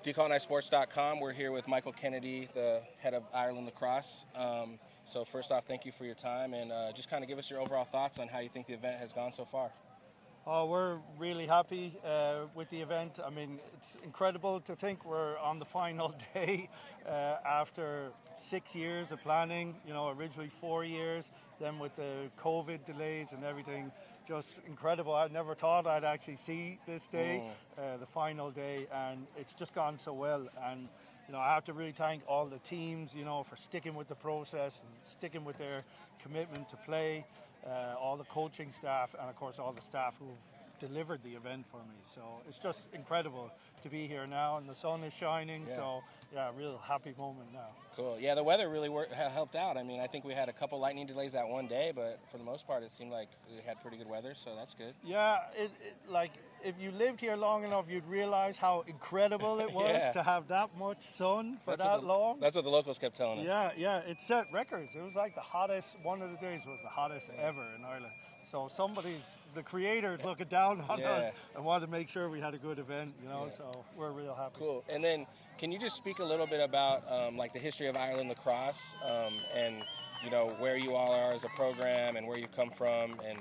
DecolonizeSports.com. We're here with Michael Kennedy, the head of Ireland Lacrosse. So first off, thank you for your time, and just kind of give us your overall thoughts on how you think the event has gone so far. Oh, we're really happy with the event. I mean, it's incredible to think we're on the final day after 6 years of planning, originally 4 years, then with the COVID delays and everything, just incredible. I never thought I'd actually see this day, the final day, and it's just gone so well. And I have to really thank all the teams, for sticking with the process and sticking with their commitment to play. All the coaching staff, and of course all the staff who've delivered the event for me. So it's just incredible to be here now, and the sun is shining. Yeah. So yeah, real happy moment now. Cool. Yeah, the weather really helped out. I mean, I think we had a couple lightning delays that one day, but for the most part, it seemed like we had pretty good weather, so that's good. Yeah, like if you lived here long enough, you'd realize how incredible it was Yeah. to have that much sun for That's long. That's what the locals kept telling us. Yeah, it set records. It was like the hottest, one of the days was the hottest ever in Ireland. So the creators looking down on us and wanted to make sure we had a good event, so we're real happy. Cool. And then can you just speak a little bit about like the history of Ireland Lacrosse and where you all are as a program and where you've come from and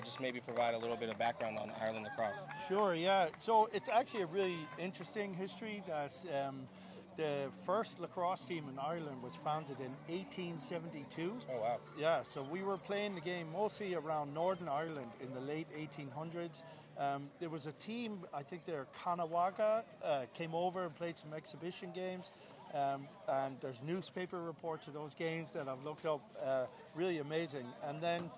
just maybe provide a little bit of background on Ireland Lacrosse. Sure, yeah. So it's actually a really interesting history that the first lacrosse team in Ireland was founded in 1872. Oh, wow. Yeah, so we were playing the game mostly around Northern Ireland in the late 1800s. There was a team, I think they're Caughnawaga, came over and played some exhibition games. And there's newspaper reports of those games that I've looked up, really amazing. And then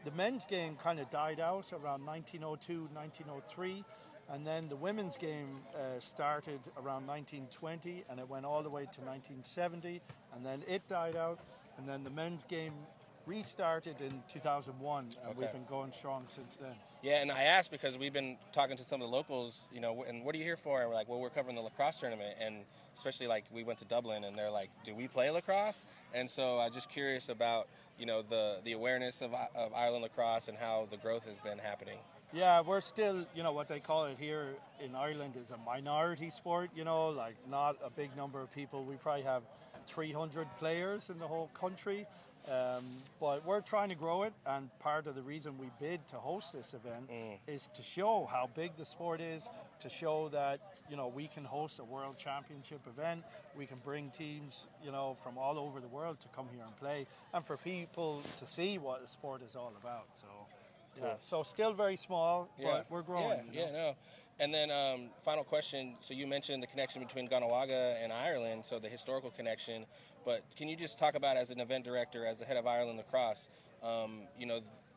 the men's game kind of died out around 1902, 1903. And then the women's game started around 1920, and it went all the way to 1970, and then it died out. And then the men's game restarted in 2001, and we've been going strong since then. Yeah, and I asked because we've been talking to some of the locals, and what are you here for? And we're like, well, we're covering the lacrosse tournament, and especially like we went to Dublin, and they're like, do we play lacrosse? And so I'm just curious about, the awareness of Ireland Lacrosse and how the growth has been happening. Yeah, we're still, what they call it here in Ireland is a minority sport, like not a big number of people. We probably have 300 players in the whole country, but we're trying to grow it, and part of the reason we bid to host this event is to show how big the sport is, to show that, we can host a world championship event, we can bring teams, from all over the world to come here and play, and for people to see what the sport is all about, so... Yeah, so still very small, but we're growing. No. And then final question, so you mentioned the connection between Caughnawaga and Ireland, so the historical connection, but can you just talk about, as an event director, as the head of Ireland Lacrosse,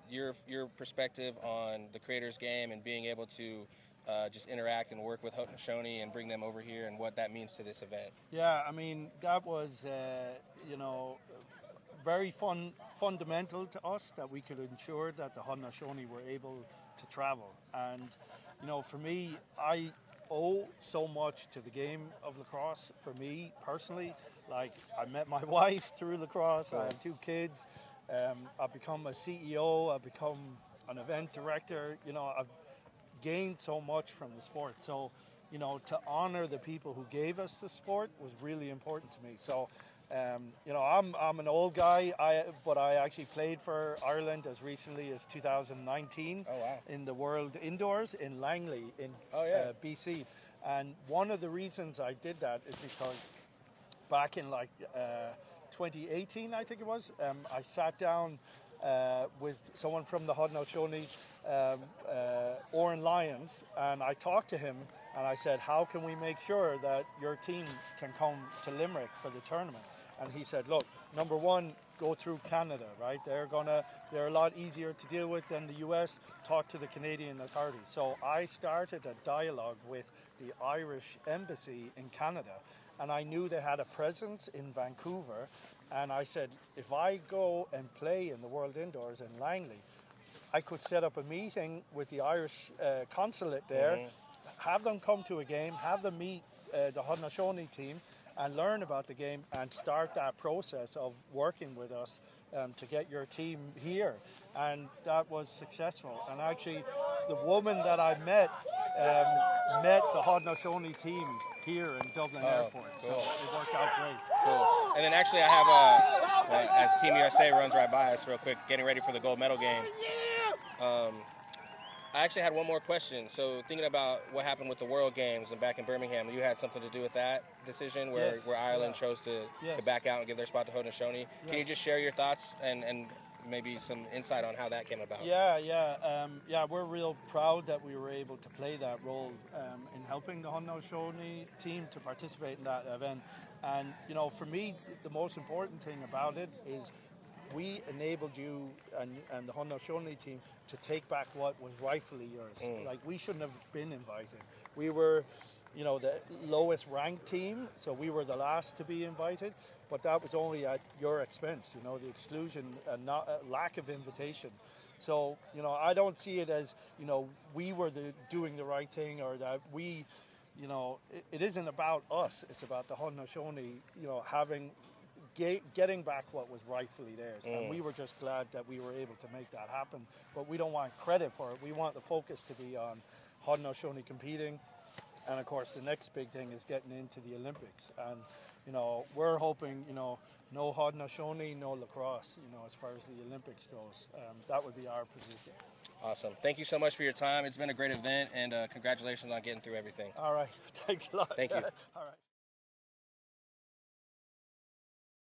your perspective on the creators game and being able to just interact and work with Haudenosaunee and bring them over here and what that means to this event? Yeah, I mean, that was, very fundamental to us that we could ensure that the Haudenosaunee were able to travel. And, for me, I owe so much to the game of lacrosse. For me, personally, like, I met my wife through lacrosse. I have 2 kids. I've become a CEO. I've become an event director. I've gained so much from the sport. So, to honor the people who gave us the sport was really important to me. So, I'm an old guy, but I actually played for Ireland as recently as 2019 in the World Indoors in Langley in BC. And one of the reasons I did that is because back in 2018, I think it was, I sat down with someone from the Haudenosaunee, Oren Lyons, and I talked to him and I said, how can we make sure that your team can come to Limerick for the tournament? And he said, look, number one, go through Canada, right? They're a lot easier to deal with than the US. Talk to the Canadian authorities. So I started a dialogue with the Irish Embassy in Canada, and I knew they had a presence in Vancouver. And I said, if I go and play in the World Indoors in Langley, I could set up a meeting with the Irish consulate there, have them come to a game, have them meet the Haudenosaunee team, and learn about the game and start that process of working with us to get your team here. And that was successful. And actually, the woman that I met met the Haudenosaunee team here in Dublin Airport, cool. so it worked out great. Cool. And then actually I have, as Team USA runs right by us real quick, getting ready for the gold medal game, I actually had one more question. So thinking about what happened with the World Games and back in Birmingham, you had something to do with that decision where, Yes. where Ireland chose to back out and give their spot to Haudenosaunee. Can you just share your thoughts and maybe some insight on how that came about? Yeah, we're real proud that we were able to play that role in helping the Haudenosaunee team to participate in that event. And, you know, for me, the most important thing about it is we enabled you and the Haudenosaunee team to take back what was rightfully yours. Like, we shouldn't have been invited. We were, you know, the lowest ranked team, so we were the last to be invited, but that was only at your expense, you know, the exclusion and not lack of invitation. So, you know, I don't see it as, you know, we were doing the right thing, or that we, you know, it isn't about us. It's about the Haudenosaunee, you know, getting back what was rightfully theirs. And we were just glad that we were able to make that happen. But we don't want credit for it. We want the focus to be on Haudenosaunee competing. And of course, the next big thing is getting into the Olympics. And, you know, we're hoping, you know, no Haudenosaunee, no lacrosse, you know, as far as the Olympics goes. That would be our position. Awesome. Thank you so much for your time. It's been a great event, and congratulations on getting through everything. All right. Thanks a lot. Thank you. All right.